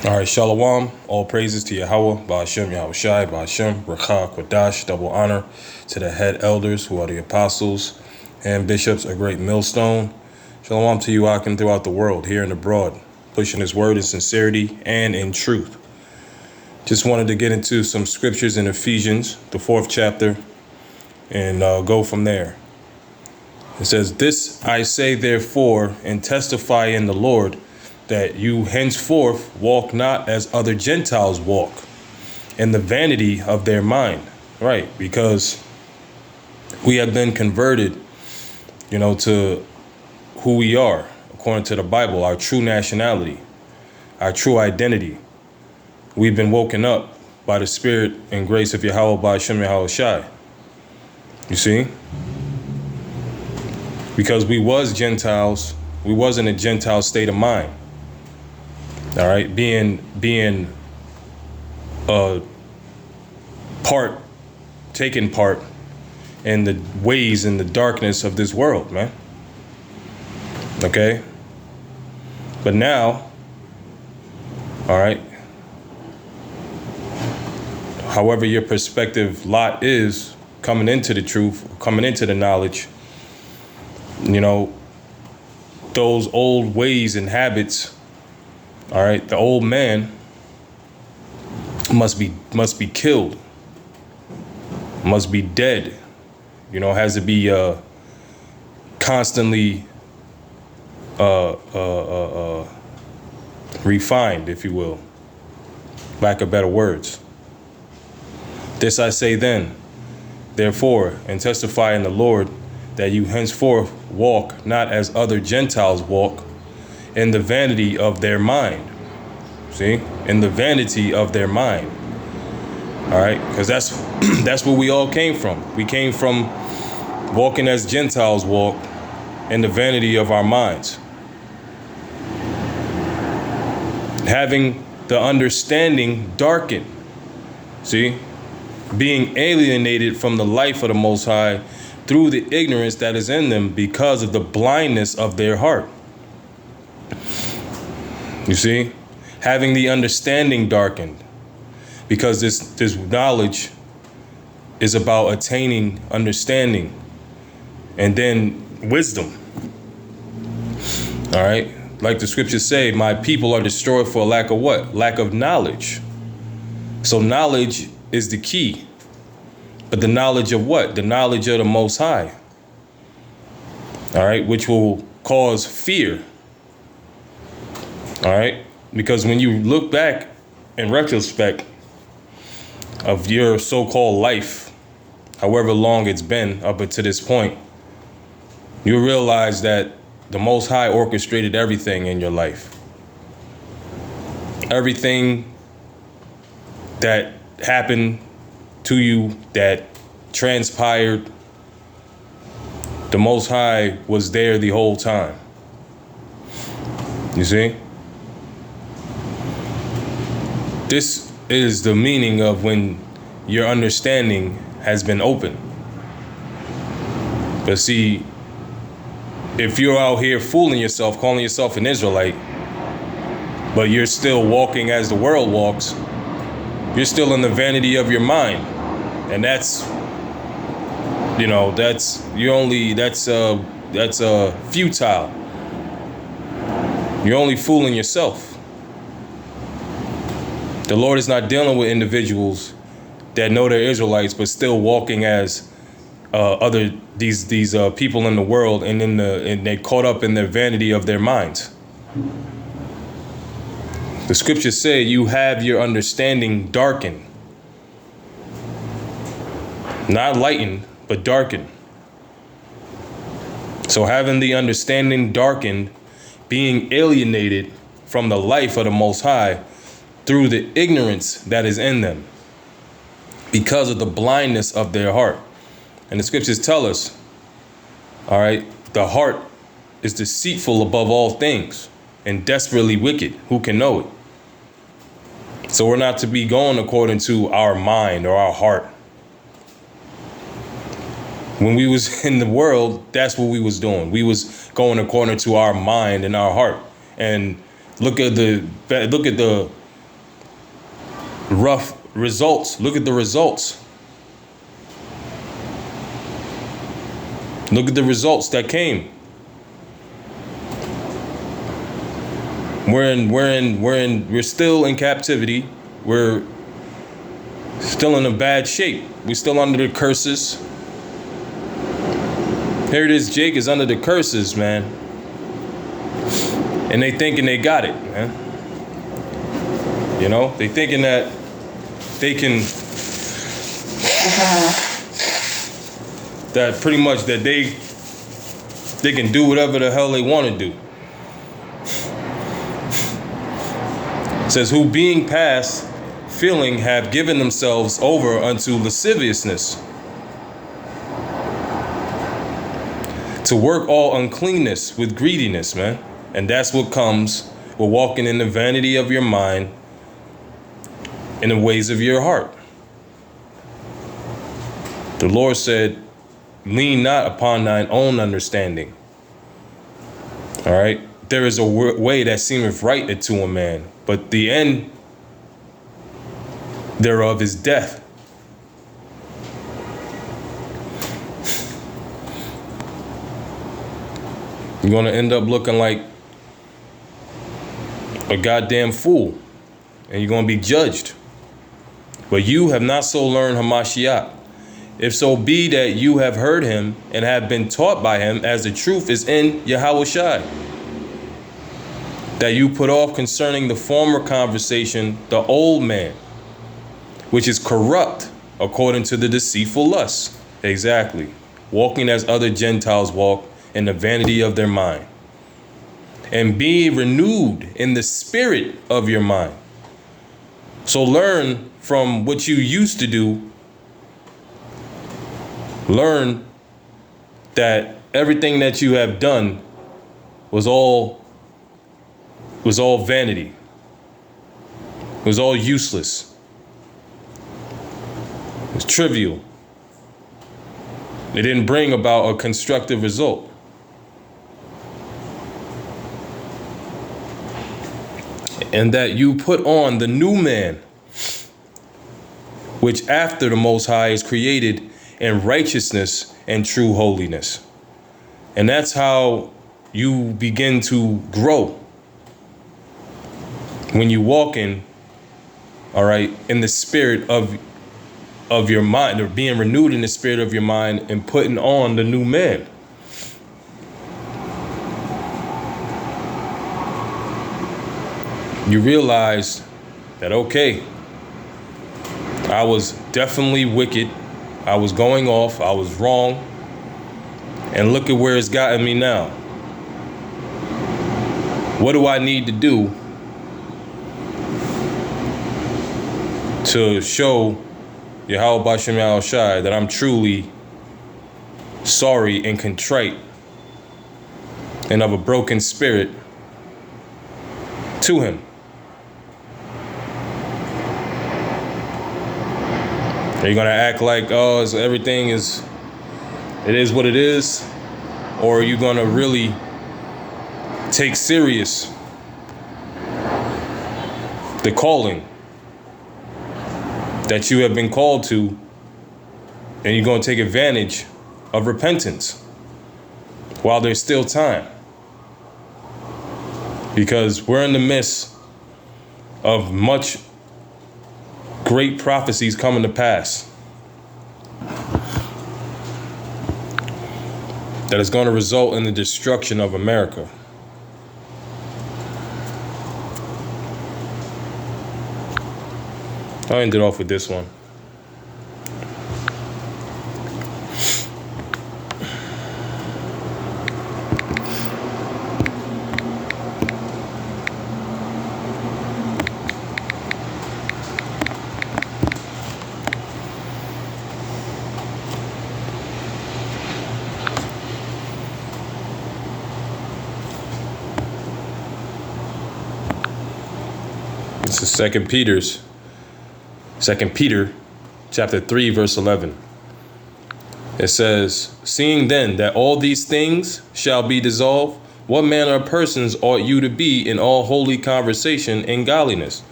All right, Shalom. All praises to Yahweh, Ba'ashem, Yahweh Shai, Ba'ashem, Rakha, Kwadash, double honor to the head elders who are the apostles and bishops, a great millstone. Shalom to you, Akim, throughout the world, here and abroad, pushing his word in sincerity and in truth. Just wanted to get into some scriptures in Ephesians, the 4th chapter, and go from there. It says, "This I say therefore, and testify in the Lord, that you henceforth walk not as other Gentiles walk, in the vanity of their mind." Right, because we have been converted, to who we are, according to the Bible, our true nationality, our true identity. We've been woken up by the Spirit and grace of Yahweh, Ba'ashem, Yahweh Shai. You see? Because we was Gentiles, we was in a Gentile state of mind. All right, being taking part in the ways and the darkness of this world, man. Okay? But now, all right, however your perspective lot is coming into the truth, coming into the knowledge, those old ways and habits, all right, the old man must be killed, must be dead, has to be constantly refined, if you will, lack of better words. "This I say then, therefore, and testify in the Lord, that you henceforth walk not as other Gentiles walk, in the vanity of their mind." See? In the vanity of their mind. All right? Because that's where we all came from. We came from walking as Gentiles walk, in the vanity of our minds. Having the understanding darkened. See? Being alienated from the life of the Most High through the ignorance that is in them because of the blindness of their heart. You see? Having the understanding darkened, because this knowledge is about attaining understanding and then wisdom. All right? Like the scriptures say, my people are destroyed for lack of what? Lack of knowledge. So knowledge is the key. But the knowledge of what? The knowledge of the Most High. All right? Which will cause fear. All right? Because when you look back in retrospect of your so-called life, however long it's been up until this point, you realize that the Most High orchestrated everything in your life. Everything that happened to you, that transpired, the Most High was there the whole time. You see? This is the meaning of when your understanding has been open. But see, if you're out here fooling yourself, calling yourself an Israelite, but you're still walking as the world walks, you're still in the vanity of your mind. And that's futile. You're only fooling yourself. The Lord is not dealing with individuals that know they're Israelites but still walking as these people in the world, and they're caught up in their vanity of their minds. The scriptures say you have your understanding darkened. Not lightened, but darkened. So having the understanding darkened, being alienated from the life of the Most High through the ignorance that is in them because of the blindness of their heart. And the scriptures tell us, all right, the heart is deceitful above all things and desperately wicked. Who can know it? So we're not to be going according to our mind or our heart. When we was in the world, that's what we was doing. We was going according to our mind and our heart. And look at the rough results. Look at the results. Look at the results that came. We're still in captivity. We're still in a bad shape. We're still under the curses. Here it is, Jake is under the curses, man. And they thinking they got it, man. You know, they thinking that they can, that pretty much that they can do whatever the hell they want to do. It says, who being past feeling have given themselves over unto lasciviousness, to work all uncleanness with greediness, man. And that's what comes with walking in the vanity of your mind, in the ways of your heart. The Lord said, lean not upon thine own understanding. All right. There is a way that seemeth right unto a man, but the end thereof is death. You're going to end up looking like a goddamn fool, and you're going to be judged. But you have not so learned Hamashiach. If so be that you have heard him and have been taught by him, as the truth is in Yahushai, that you put off concerning the former conversation the old man, which is corrupt according to the deceitful lusts. Exactly. Walking as other Gentiles walk in the vanity of their mind. And be renewed in the spirit of your mind. So learn from what you used to do. Learn that everything that you have done was all vanity. It was all useless. It was trivial. It didn't bring about a constructive result. And that you put on the new man, which after the Most High is created in righteousness and true holiness. And that's how you begin to grow. When you walk in, all right, in the spirit of your mind, or being renewed in the spirit of your mind and putting on the new man. You realize that, okay, I was definitely wicked. I was going off. I was wrong. And look at where it's gotten me now. What do I need to do to show Yahweh Bashem Yahushai that I'm truly sorry and contrite and of a broken spirit to him? Are you going to act like, oh, everything is, it is what it is? Or are you going to really take serious the calling that you have been called to, and you're going to take advantage of repentance while there's still time? Because we're in the midst of much great prophecies coming to pass that is going to result in the destruction of America. I'll end it off with this one. This is 2 Peter chapter 3, verse 11. It says, seeing then that all these things shall be dissolved, what manner of persons ought you to be in all holy conversation and godliness?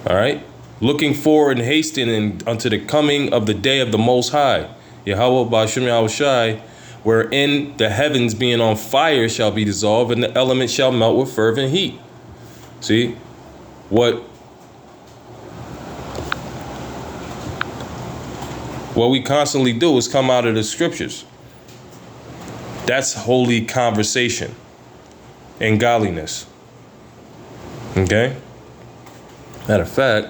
All right. looking forward and hastening unto the coming of the day of the Most High, Yahweh Ba'ashem Yahweh Shai, wherein the heavens being on fire shall be dissolved, and the elements shall melt with fervent heat. See, what we constantly do is come out of the scriptures. That's holy conversation and godliness. Okay? Matter of fact,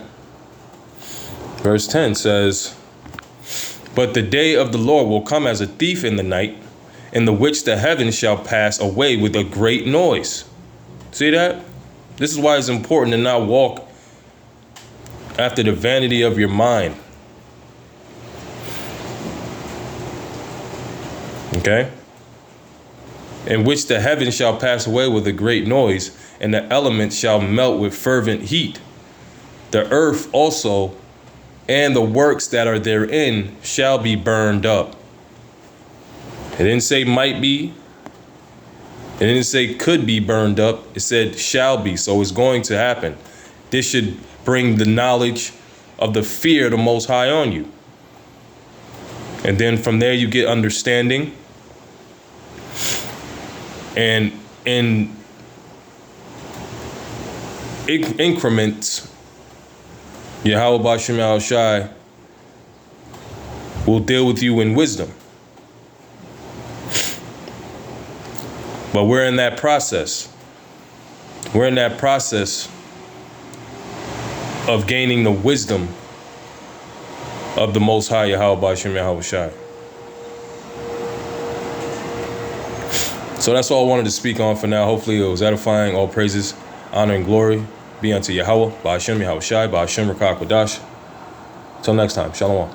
verse 10 says, but the day of the Lord will come as a thief in the night, in the which the heavens shall pass away with a great noise. See that? This is why it's important to not walk after the vanity of your mind. Okay? In which the heavens shall pass away with a great noise, and the elements shall melt with fervent heat. The earth also and the works that are therein shall be burned up. It didn't say might be. It didn't say could be burned up. It said shall be. So it's going to happen. This should bring the knowledge of the fear of the Most High on you. And then from there you get understanding. And in increments, Yahweh Ba'ashem Yahweh Shai will deal with you in wisdom. But we're in that process. We're in that process of gaining the wisdom of the Most High Yahweh Ba'ashem Yahweh Shai. So that's all I wanted to speak on for now. Hopefully it was edifying. All praises, honor, and glory be unto Yahweh Ba'ashem Yahweh Shai, Ba'ashem Rakah Kodash. Till next time, Shalom.